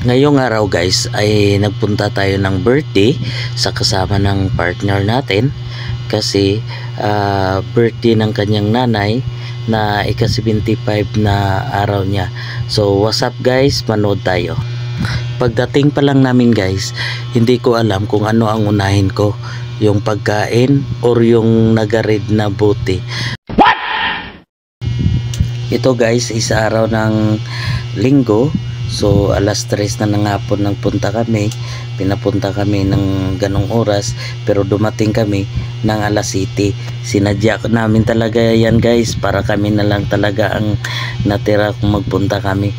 Ngayong araw guys ay nagpunta tayo ng birthday sa kasama ng partner natin kasi birthday ng kanyang nanay na ika-75 na araw niya. So what's up guys, manood tayo. Pagdating pa lang namin guys, hindi ko alam kung ano ang unahin ko, yung pagkain or yung nagarid na buti. What? Ito guys is araw ng linggo. So alas 3 na ng hapon nang pinapunta kami ng ganong oras, pero dumating kami ng alas 7. Sinadya namin talaga yan guys, para kami na lang talaga ang natira kung magpunta kami.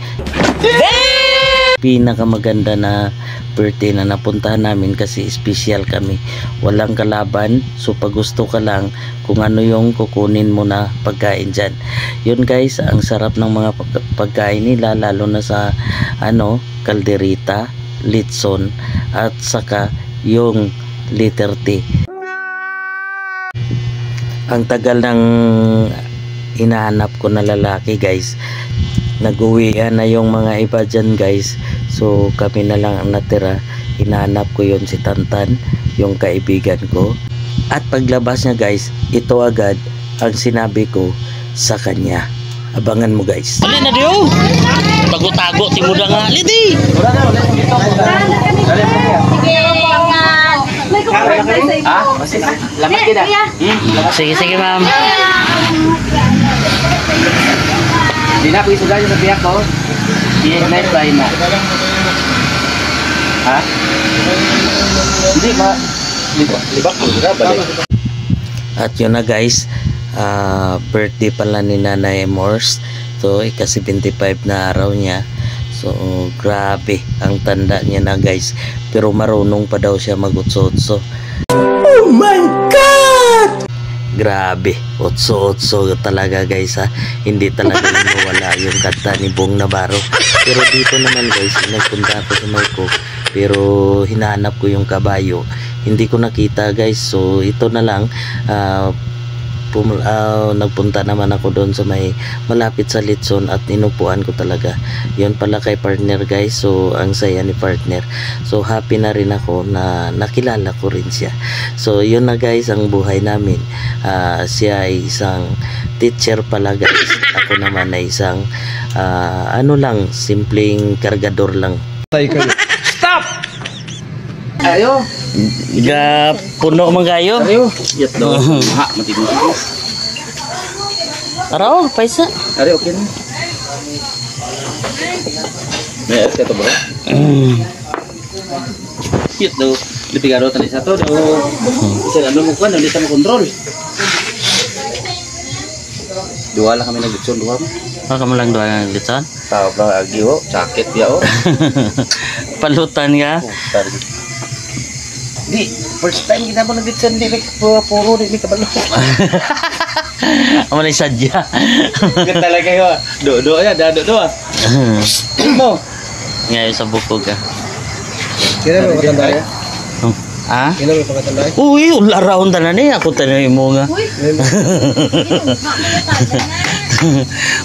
Pinakamaganda na birthday na napuntahan namin kasi special kami, walang kalaban. So pag gusto ka lang kung ano yung kukunin mo na pagkain dyan. Yun guys, ang sarap ng mga pagkain nila, lalo na sa kalderita, litson at saka yung letter T. Ang tagal ng hinahanap ko na lalaki guys, nag-uwian na yung mga iba dyan guys. So kami na lang ang natira. Hinahanap ko yon si Tantan, yung kaibigan ko. At paglabas niya guys, ito agad ang sinabi ko sa kanya. Abangan mo guys. Alin na diyo? Tago-tago ti muda nga lidi. Lamat kita. Sige ma'am. Di na, pwede sudan yung nabiyak ko. I-ignite ba yun na? Ha? Hindi ma... Libak ko, balik. At yun na guys, birthday pala ni Nanay Morse. So ika-75 na araw niya. So grabe, ang tanda niya na guys. Pero marunong pa daw siya mag-utso-utso. Oh my God! Grabe, otso-otso talaga guys ha. Hindi talaga nawala yung kanta ni Bong Navarro. Pero dito naman guys, nagpunta ako sa Mayco, pero hinahanap ko yung kabayo, hindi ko nakita guys. So ito na lang, nagpunta naman ako doon sa may malapit sa Litson at inupuan ko talaga. Yun pala kay partner guys. So ang saya ni partner. So happy na rin ako na nakilala ko rin siya. So yun na guys ang buhay namin. Siya ay isang teacher pala guys. Ako naman ay isang simpleng kargador lang. Stop! Ayo! Puno man kayo. Ayo! Yat do. Ha, matigo. Araw, paisa. Ari, okay na. May ito bro. Yat do. Lipigaro tali sa to. Isa mo kuan, hindi sa mo control. Dua lang kami nag-litson, dua mo. Kamu lang doon ng litson? Tao ba agi ho, jacket dia ho. Palutan ka? Di, first time kita mo nag-litson di puro di kabalo. Amo na sadya. Ganda talaga yo. Do ya, do. Mo. Ngayon sa buko ka. Kira mo katanda ya? Ha? Kira mo katanda ya? Uy, laraon tanan ni ako tanan mo nga.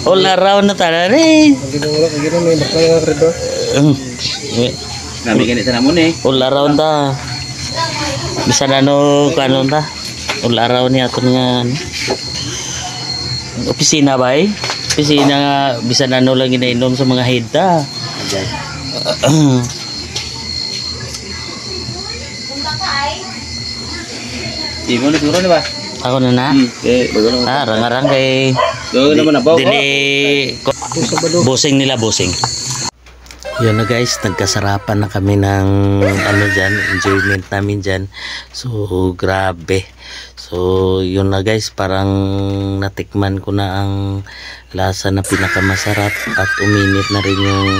Laraon na tanan ni. Gino may bakla nga kredo. Nami ganito na mo ni. Laraon ta. Bisa nano kanon ta. Laraon ni aton nga opisina ba eh? Opisina nga bisa nano lang ginainom sa mga head ta. Di mo nagturo ni ba? Ako na na. Rangarang kay dili busing nila busing. Yun na guys, nagkasarapan na kami ng enjoyment namin dyan. So grabe. So yun na guys, parang natikman ko na ang lasa na pinakamasarap at uminit na rin yung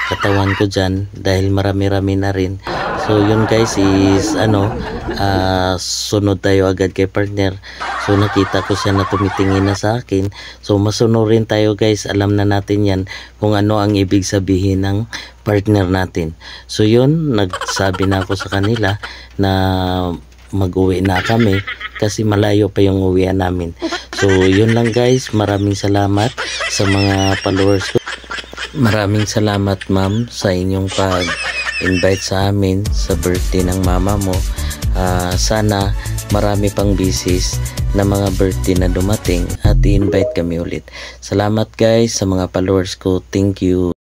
katawan ko dyan dahil marami-rami na rin. So yun guys is sunod tayo agad kay partner. So nakita ko siya na tumitingin na sa akin. So masunod rin tayo guys. Alam na natin yan kung ano ang ibig sabihin ng partner natin. So yun, nagsabi na ako sa kanila na mag-uwi na kami kasi malayo pa yung uwian namin. So yun lang guys. Maraming salamat sa mga followers ko. Maraming salamat ma'am sa inyong pag-invite sa amin sa birthday ng mama mo. Sana marami pang bisis na mga birthday na dumating at i-invite kami ulit. Salamat guys sa mga followers ko. Thank you.